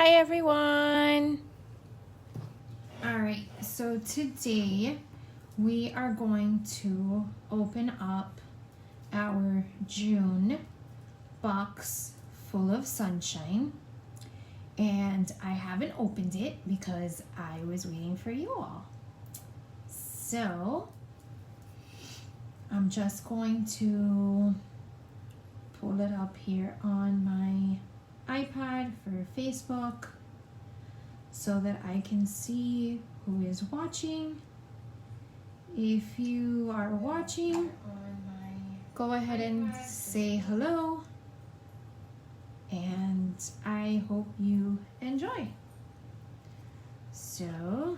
Hi everyone! Alright, so today we are going to open up our June box full of sunshine, and I haven't opened it because I was waiting for you all. So I'm just going to pull it up here on my iPad for Facebook so that I can see who is watching. If you are watching, go ahead and say hello, and I hope you enjoy. So,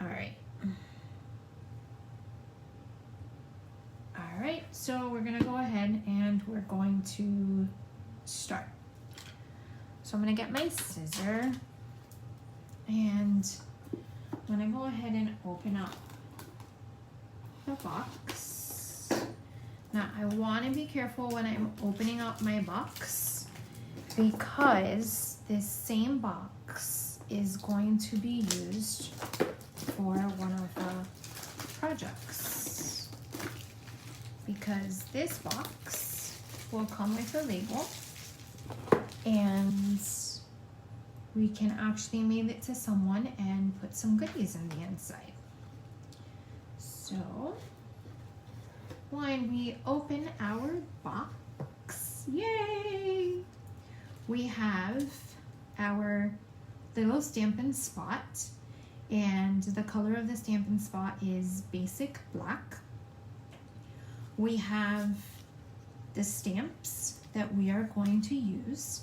alright, so we're gonna go ahead and we're going to start. So I'm gonna get my scissor and I'm gonna go ahead and open up the box. Now I want to be careful when I'm opening up my box because this same box is going to be used for one of the projects, because this box will come with a label and we can actually mail it to someone and put some goodies in the inside. So when we open our box, yay, we have our little Stampin' spot, and the color of the Stampin' spot is basic black. We have the stamps that we are going to use,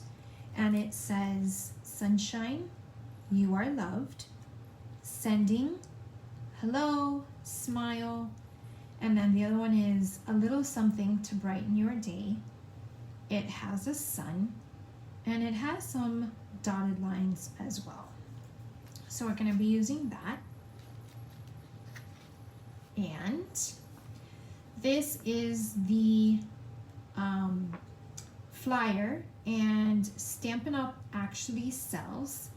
and it says sunshine, you are loved, sending, hello, smile, and then the other one is a little something to brighten your day. It has a sun and it has some dotted lines as well. So we're going to be using that. And this is the flyer, and Stampin' Up! Actually sells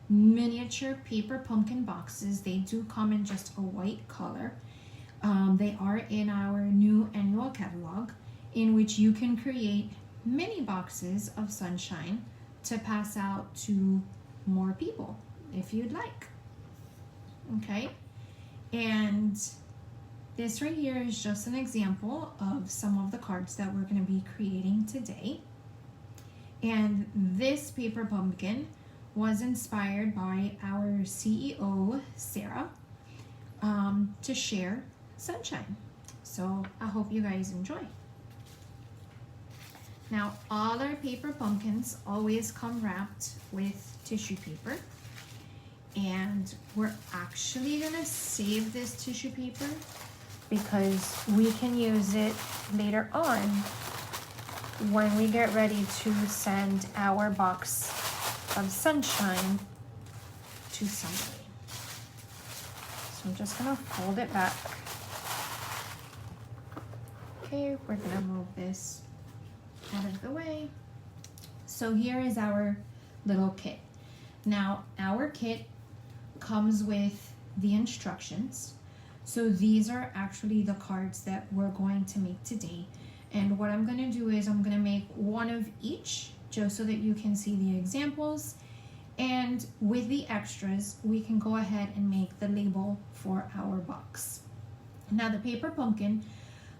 miniature paper pumpkin boxes. They do come in just a white color. They are in our new annual catalog, in which you can create mini boxes of sunshine to pass out to more people if you'd like. Okay, and this right here is just an example of some of the cards that we're going to be creating today. And this paper pumpkin was inspired by our CEO, Sarah, to share sunshine. So I hope you guys enjoy. Now, all our paper pumpkins always come wrapped with tissue paper. And we're actually gonna save this tissue paper because we can use it later on when we get ready to send our box of sunshine to somebody. So I'm just gonna fold it back. Okay, we're gonna move this out of the way. So here is our little kit. Now, our kit comes with the instructions. So these are actually the cards that we're going to make today. And what I'm going to do is I'm going to make one of each just so that you can see the examples. And with the extras, we can go ahead and make the label for our box. Now, the paper pumpkin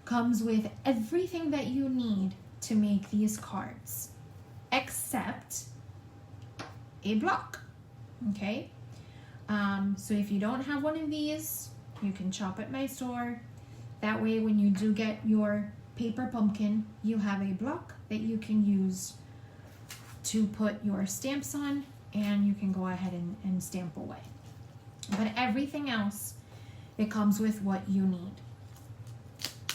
comes with everything that you need to make these cards, except a block. Okay? So if you don't have one of these, you can shop at my store. That way, when you do get your paper pumpkin, you have a block that you can use to put your stamps on, and you can go ahead and stamp away. But everything else, it comes with what you need.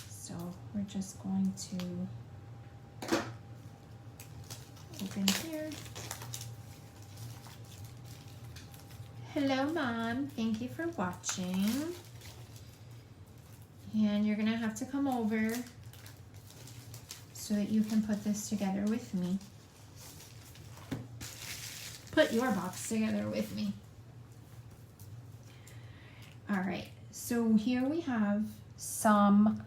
So we're just going to open here. Hello, Mom. Thank you for watching. And you're gonna have to come over so that you can put this together with me. put your box together with me. All right, so here we have some,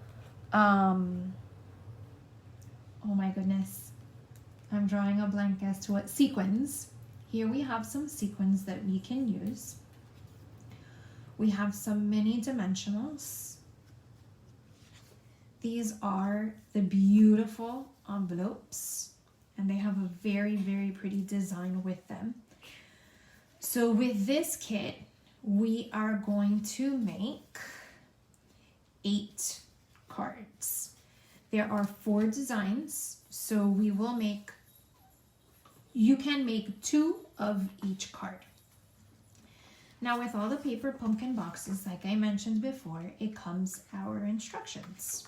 oh my goodness, I'm drawing a blank as to what sequins. Here we have some sequins that we can use. We have some mini dimensionals. These are the beautiful envelopes, and they have a very, very pretty design with them. So with this kit, we are going to make 8 cards. There are 4 designs, so we will make, you can make 2 of each card. Now with all the paper pumpkin boxes, like I mentioned before, it comes our instructions.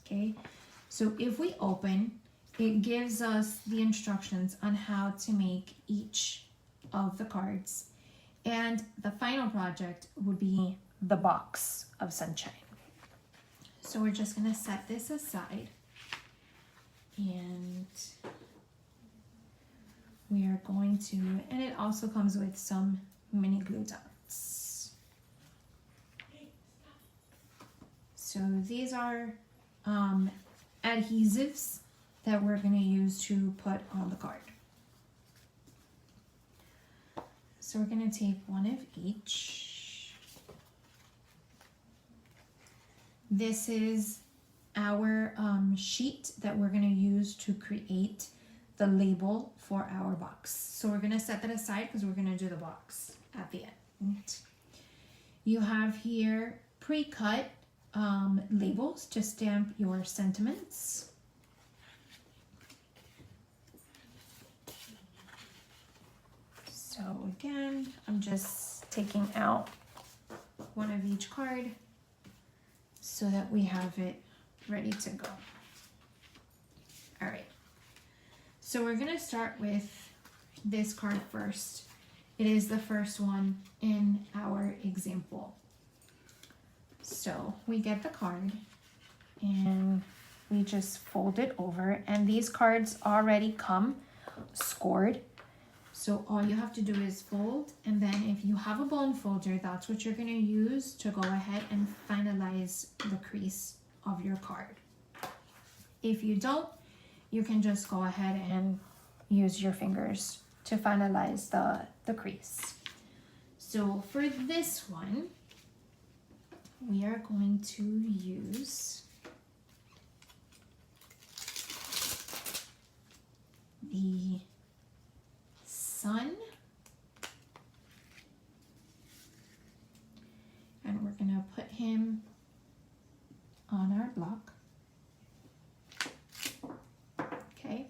Okay, so if we open, it gives us the instructions on how to make each of the cards. And the final project would be the box of sunshine. So we're just gonna set this aside, and we are going to, and it also comes with some mini glue dots. So these are adhesives that we're going to use to put on the card. So we're going to take one of each. This is our sheet that we're going to use to create the label for our box. So we're going to set that aside because we're going to do the box at the end. You have here pre-cut labels to stamp your sentiments. So again, I'm just taking out one of each card so that we have it ready to go. All right, so we're gonna start with this card first. It is the first one in our example. So we get the card and we just fold it over, and these cards already come scored. So all you have to do is fold, and then if you have a bone folder, that's what you're gonna use to go ahead and finalize the crease of your card. If you don't, you can just go ahead and use your fingers to finalize the crease. So for this one, we are going to use the sun, and we're going to put him on our block. Okay.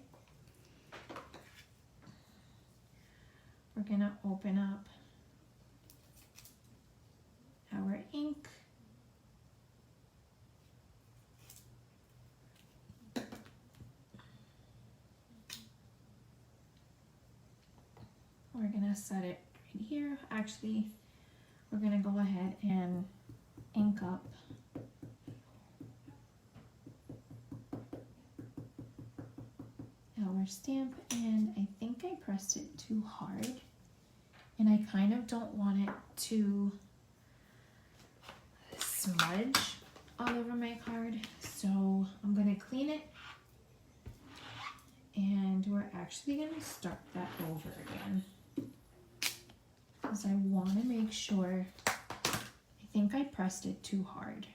We're going to open up our ink. We're gonna set it right here. Actually, we're gonna go ahead and ink up our stamp, and I think I pressed it too hard, and I kind of don't want it to smudge all over my card, so I'm gonna clean it, and we're actually gonna start that over again, because I want to make sure. I think I pressed it too hard.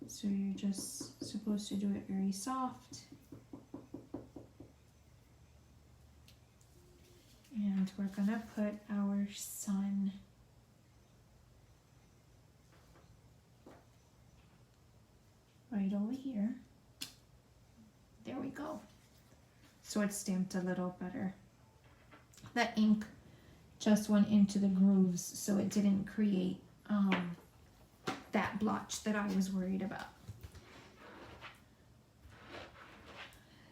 So you're just supposed to do it very soft. And we're gonna put our sun right over here. There we go. So it's stamped a little better. The ink just went into the grooves, so it didn't create that blotch that I was worried about.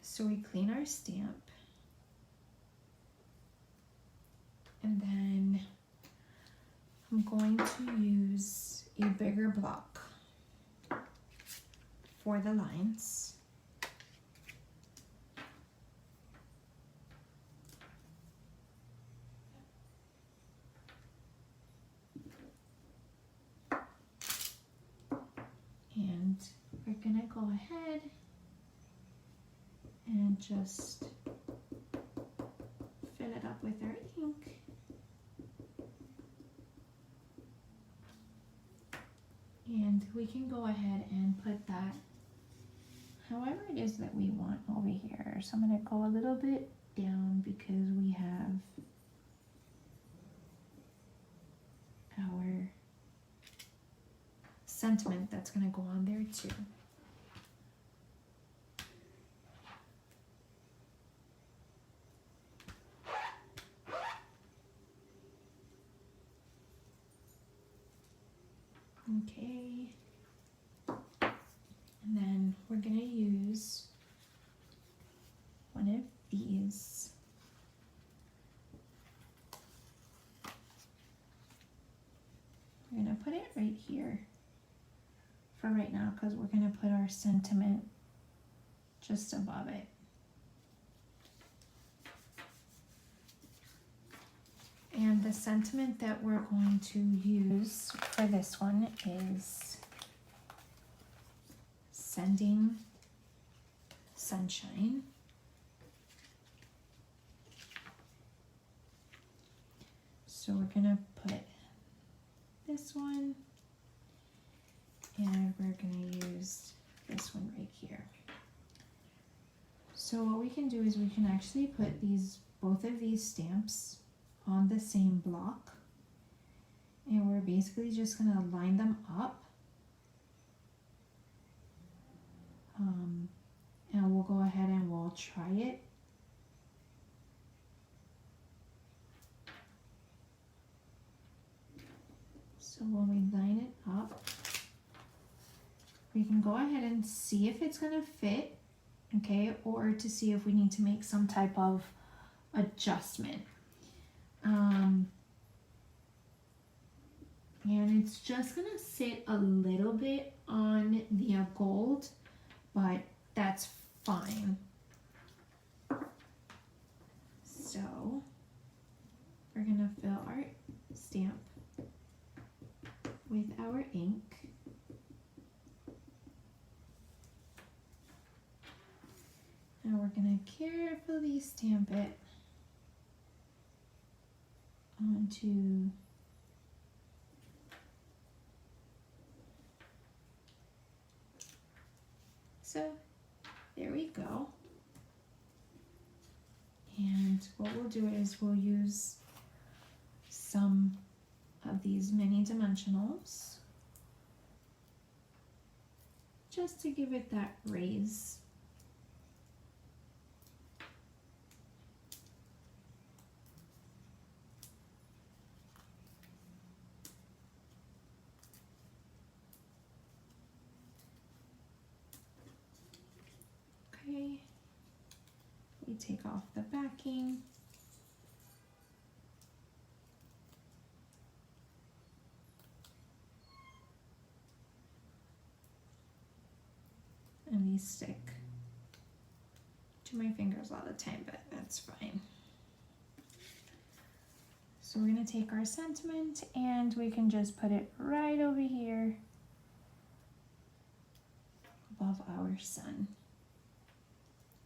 So we clean our stamp, and then I'm going to use a bigger block for the lines. we're gonna go ahead and just fill it up with our ink. And we can go ahead and put that however it is that we want over here. So I'm gonna go a little bit down because we have our sentiment that's gonna go on there too. Okay, and then we're gonna use one of these. We're gonna put it right here for right now because we're gonna put our sentiment just above it. And the sentiment that we're going to use for this one is sending sunshine. So we're gonna put this one and we're gonna use this one right here. So what we can do is we can actually put both of these stamps on the same block, and we're basically just gonna line them up, and we'll go ahead and we'll try it. So when we line it up, we can go ahead and see if it's gonna fit, okay, or to see if we need to make some type of adjustment. And it's just gonna sit a little bit on the gold, but that's fine. So we're gonna fill our stamp with our ink. And we're gonna carefully stamp it onto so there we go. And what we'll do is we'll use some of these mini dimensionals just to give it that raise. Okay, we take off the backing. And these stick to my fingers all the time, but that's fine. So we're gonna take our sentiment and we can just put it right over here above our sun.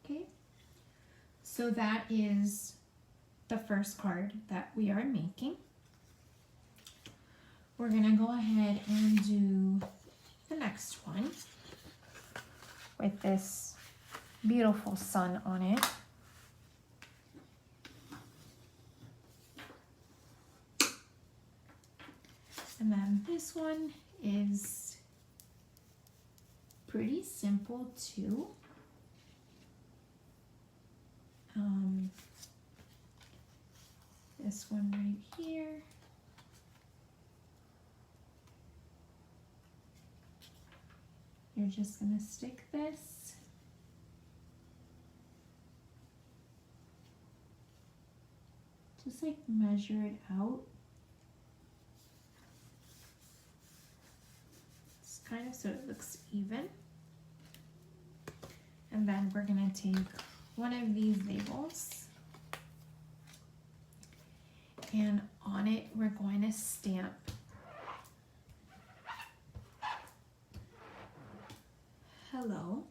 Okay, so that is the first card that we are making. We're gonna go ahead and do the next one with this beautiful sun on it. And then this one is pretty simple too. This one right here. You're just gonna stick this just like measure it out. It's kind of so it looks even. And then we're gonna take one of these labels and on it we're going to stamp hello.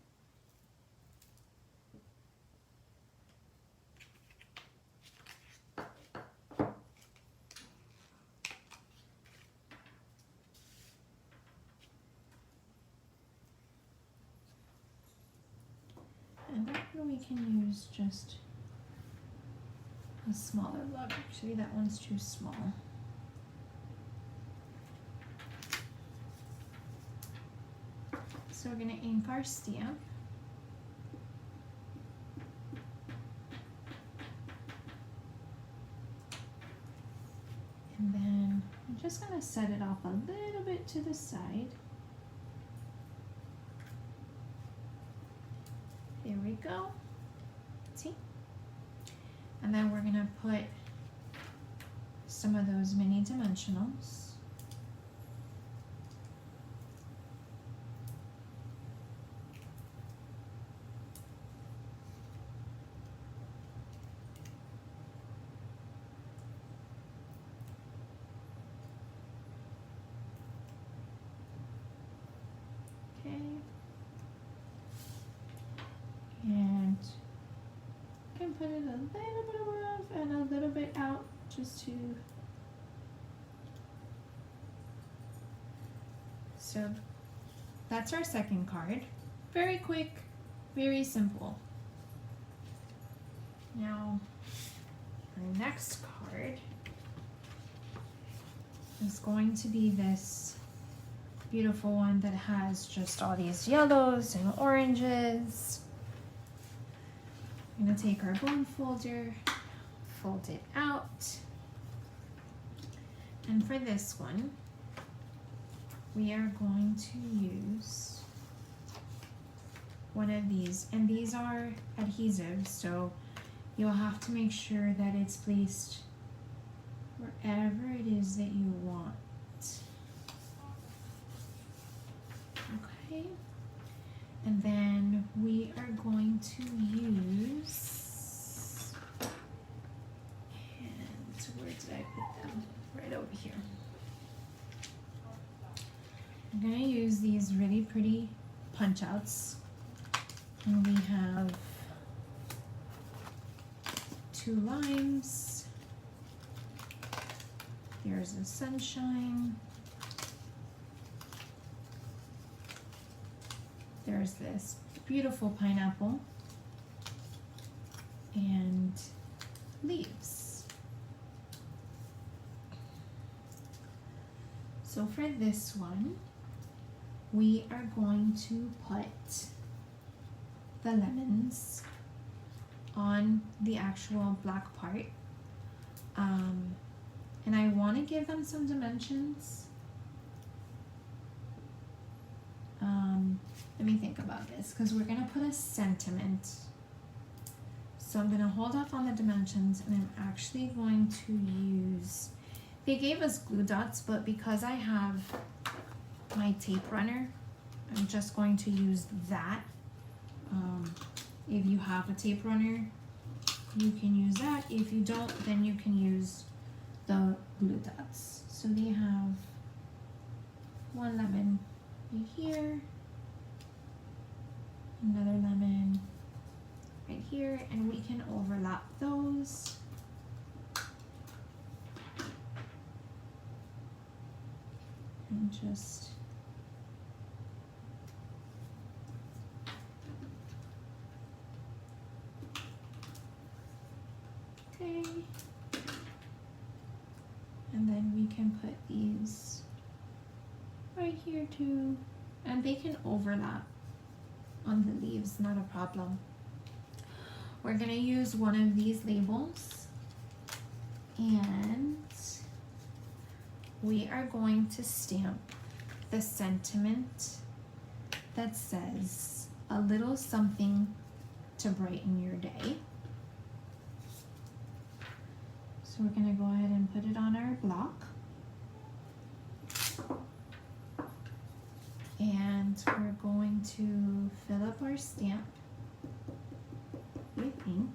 And that one we can use just a smaller lug. Actually, that one's too small. So we're going to ink our stamp. And then I'm just going to set it off a little bit to the side. There we go. See? And then we're going to put some of those mini dimensionals. Okay. And I can put it a little bit above and a little bit out just to. So that's our second card. Very quick, very simple. Now, our next card is going to be this beautiful one that has just all these yellows and oranges. I'm gonna take our bone folder, fold it out. And for this one, we are going to use one of these, and these are adhesive, so you'll have to make sure that it's placed wherever it is that you want. Okay, and then we are going to use, and where did I put them? Right over here. I'm going to use these really pretty punch outs, and we have 2 limes. There's a sunshine. There's this beautiful pineapple and leaves. So for this one, we are going to put the lemons on the actual black part. And I want to give them some dimensions. Let me think about this, because we're going to put a sentiment. So I'm going to hold off on the dimensions, and I'm actually going to use, they gave us glue dots, but because I have my tape runner, I'm just going to use that. If you have a tape runner, you can use that. If you don't, then you can use the glue dots. So they have 1 lemon right here, another lemon right here, and we can overlap those. And just okay. And then we can put these right here too, and they can overlap on the leaves, not a problem. We're gonna use one of these labels, and we are going to stamp the sentiment that says a little something to brighten your day. So we're gonna go ahead and put it on our block. And we're going to fill up our stamp with ink.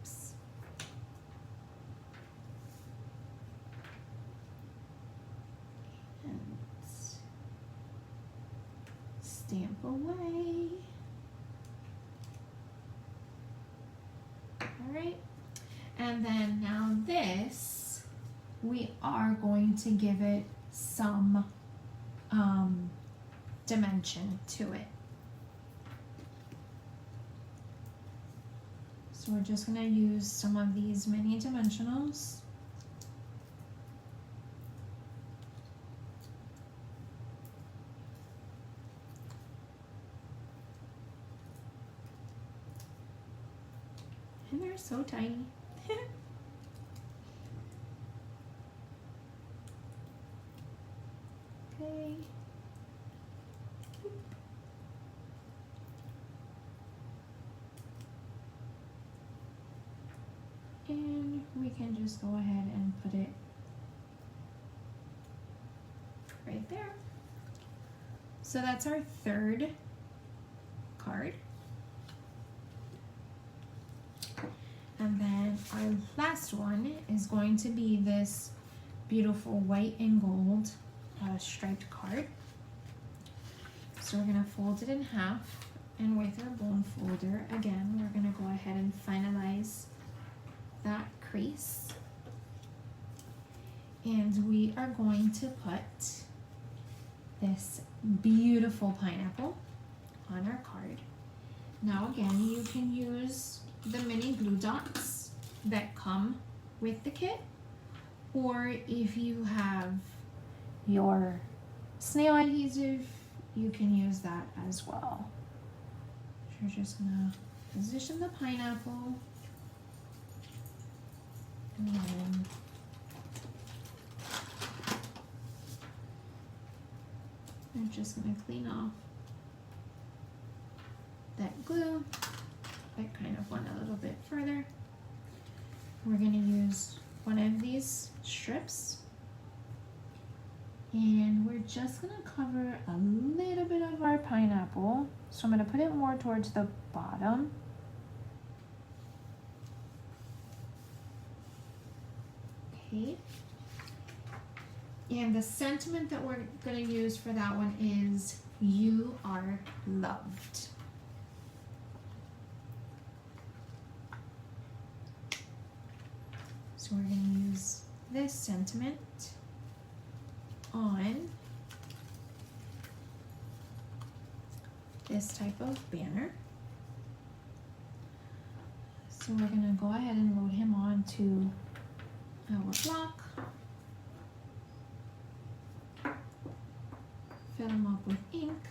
Oops. stamp away. All right, and then now this, we are going to give it some dimension to it. So we're just going to use some of these mini dimensionals. And they're so tiny. Okay. And we can just go ahead and put it right there. So that's our third card. And then our last one is going to be this beautiful white and gold striped card. So we're gonna fold it in half, and with our bone folder, again, we're gonna go ahead and finalize that crease. And we are going to put this beautiful pineapple on our card. Now again, you can use the mini glue dots that come with the kit, or if you have your snail adhesive, you can use that as well. So we're just gonna position the pineapple, and then I'm just gonna clean off that glue. I kind of went a little bit further. We're gonna use one of these strips, and we're just gonna cover a little bit of our pineapple. So I'm gonna put it more towards the bottom. Okay. And the sentiment that we're gonna use for that one is, "You are loved." So we're gonna use this sentiment on this type of banner. So we're gonna go ahead and load him onto our block. Fill him up with ink.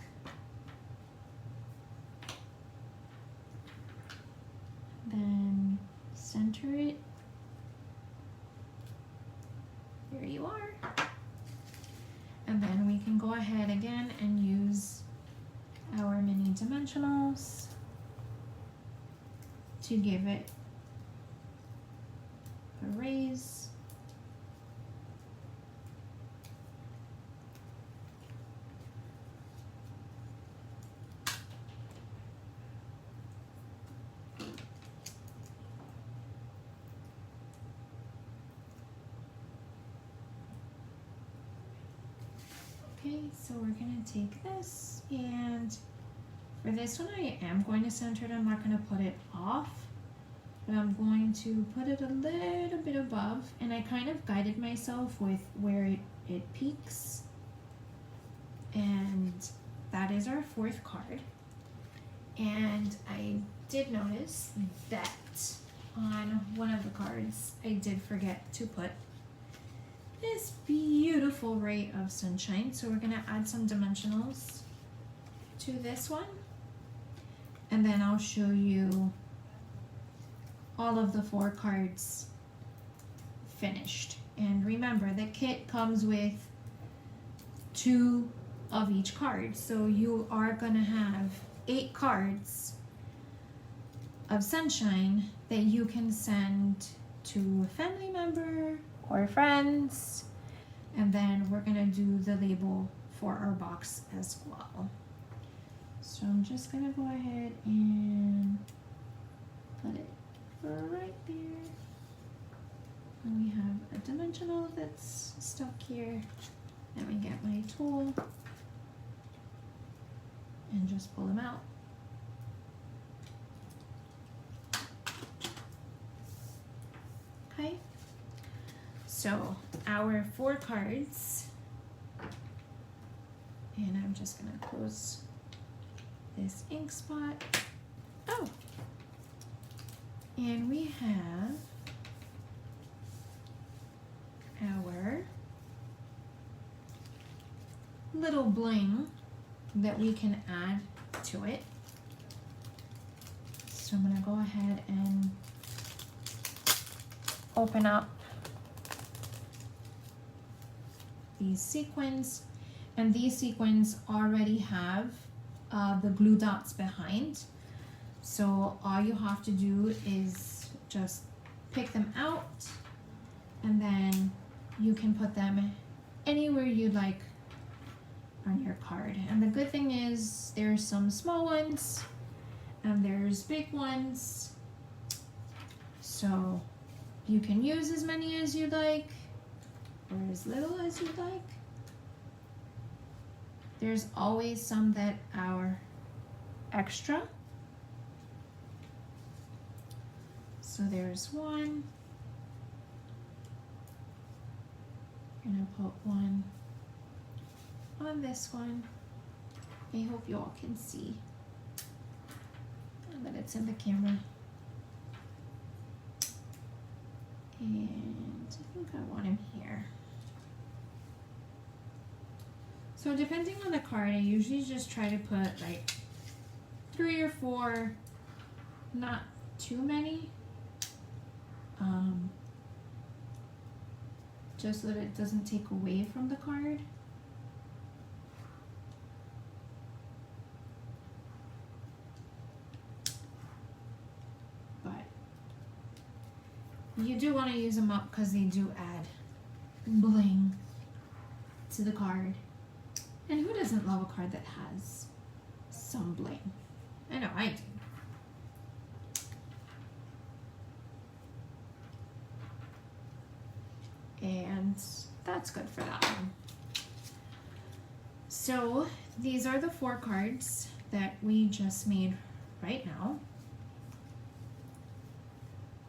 Then center it. There you are. And then we can go ahead again and use our mini dimensionals to give it a raise. Okay, so we're gonna take this, and for this one I am going to center it. I'm not gonna put it off, but I'm going to put it a little bit above, and I kind of guided myself with where it peaks. And that is our fourth card. And I did notice that on one of the cards I did forget to put this beautiful ray of sunshine. So we're gonna add some dimensionals to this one, and then I'll show you all of the 4 cards finished. And remember, the kit comes with 2 of each card, so you are gonna have 8 cards of sunshine that you can send to a family member or friends, and then we're gonna do the label for our box as well. So I'm just gonna go ahead and put it right there. And we have a dimensional that's stuck here. Let me get my tool, and and just pull them out. Okay, so our 4 cards, and I'm just gonna close this ink spot. Oh, and we have our little bling that we can add to it. So I'm gonna go ahead and open up these sequins, and these sequins already have the glue dots behind. So all you have to do is just pick them out, and then you can put them anywhere you like on your card. And the good thing is there's some small ones and there's big ones, so you can use as many as you like or as little as you like. There's always some that are extra. So there's one. I'm gonna put one on this one. I hope you all can see that it's in the camera. And I think I want him here. So depending on the card, I usually just try to put like 3 or 4, not too many. Just so that it doesn't take away from the card. But you do want to use them up because they do add bling to the card. And who doesn't love a card that has some bling? I know I do. And that's good for that one. So these are the 4 cards that we just made right now.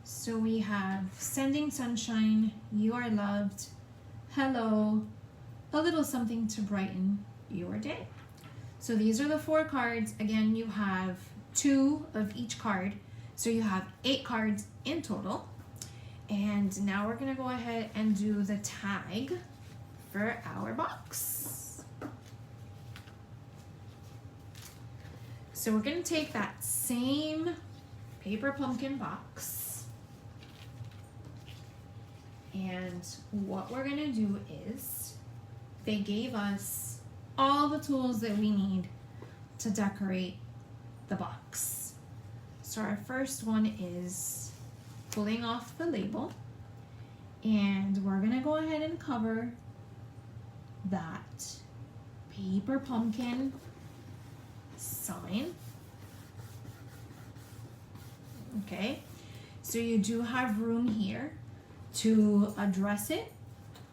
So we have Sending Sunshine, You Are Loved, Hello, A Little Something to Brighten Your Day. So these are the 4 cards. Again, you have 2 of each card. So you have 8 cards in total. And now we're gonna go ahead and do the tag for our box. So we're gonna take that same paper pumpkin box, and what we're gonna do is, they gave us all the tools that we need to decorate the box. So our first one is pulling off the label, and we're gonna go ahead and cover that paper pumpkin sign. Okay, so you do have room here to address it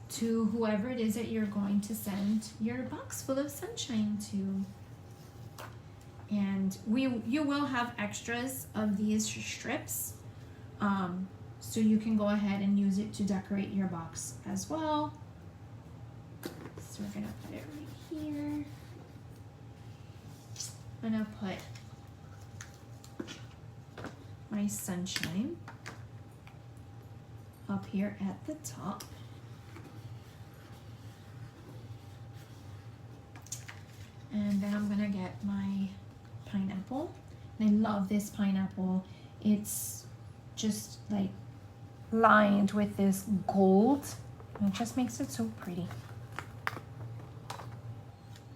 to whoever it is that you're going to send your box full of sunshine to. And you will have extras of these strips. So you can go ahead and use it to decorate your box as well. So we're gonna put it right here. I'm gonna put my sunshine up here at the top. And then I'm gonna get my pineapple. And I love this pineapple. It's just like lined with this gold, and it just makes it so pretty.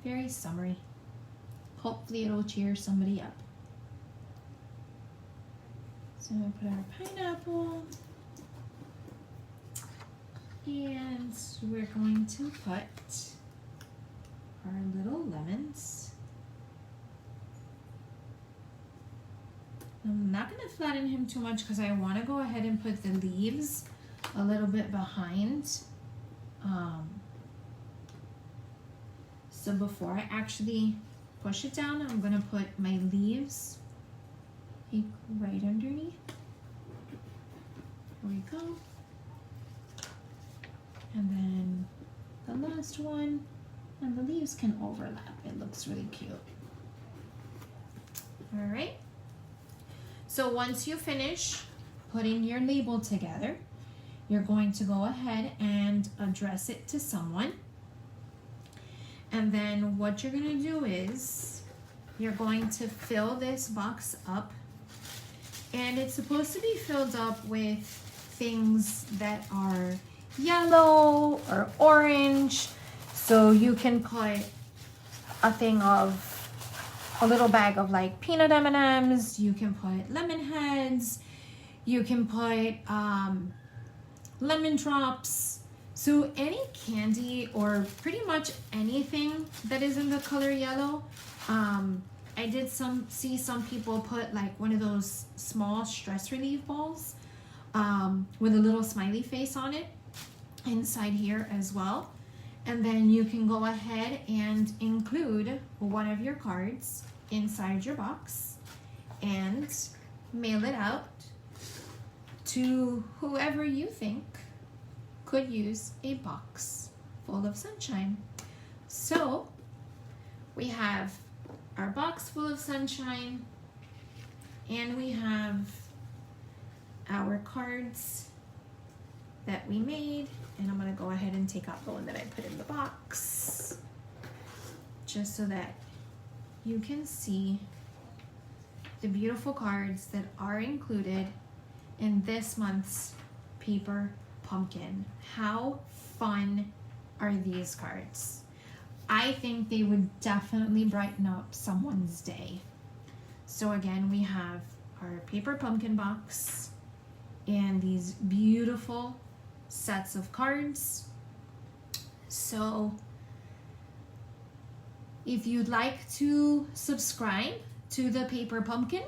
Very summery. Hopefully it'll cheer somebody up. So I'm gonna put our pineapple, and we're going to put our little lemons. I'm not going to flatten him too much because I want to go ahead and put the leaves a little bit behind. So before I actually push it down. I'm gonna put my leaves like right underneath. Here we go. And then the last one, and the leaves can overlap. It looks really cute. All right. So once you finish putting your label together, you're going to go ahead and address it to someone. And then what you're gonna do is you're going to fill this box up, and it's supposed to be filled up with things that are yellow or orange. So you can put a little bag of like peanut M&Ms, you can put lemon heads, you can put lemon drops. So any candy or pretty much anything that is in the color yellow. I did see some people put like one of those small stress relief balls with a little smiley face on it inside here as well. And then you can go ahead and include one of your cards inside your box and mail it out to whoever you think could use a box full of sunshine. So we have our box full of sunshine, and we have our cards that we made, and I'm gonna go ahead and take out the one that I put in the box just so that you can see the beautiful cards that are included in this month's paper pumpkin. How fun are these cards? I think they would definitely brighten up someone's day. So again, we have our paper pumpkin box and these beautiful sets of cards. So if you'd like to subscribe to the paper pumpkin,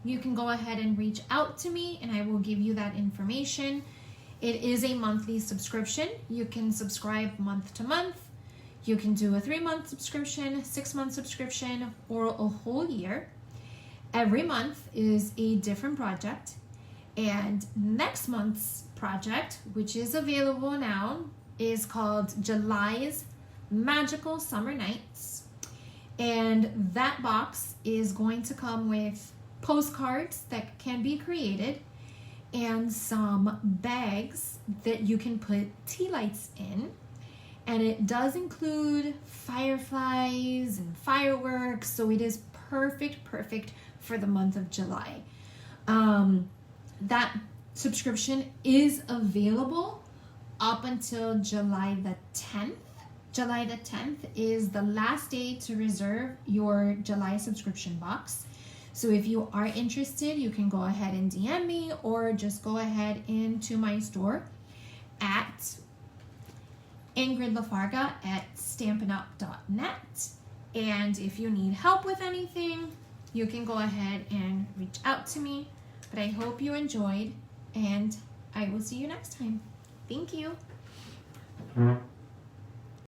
you can go ahead and reach out to me and I will give you that information. It is a monthly subscription. You can subscribe month to month. You can do a 3-month subscription, 6-month subscription, or a whole year. Every month is a different project. And next month's project, which is available now, is called July's Magical Summer Nights. And that box is going to come with postcards that can be created and some bags that you can put tea lights in. And it does include fireflies and fireworks, so it is perfect for the month of July. That subscription is available up until July the 10th. July the 10th is the last day to reserve your July subscription box. So if you are interested, you can go ahead and DM me or just go ahead into my store at Ingrid Lafarga at stampinup.net. And if you need help with anything, you can go ahead and reach out to me. But I hope you enjoyed, and I will see you next time. Thank you.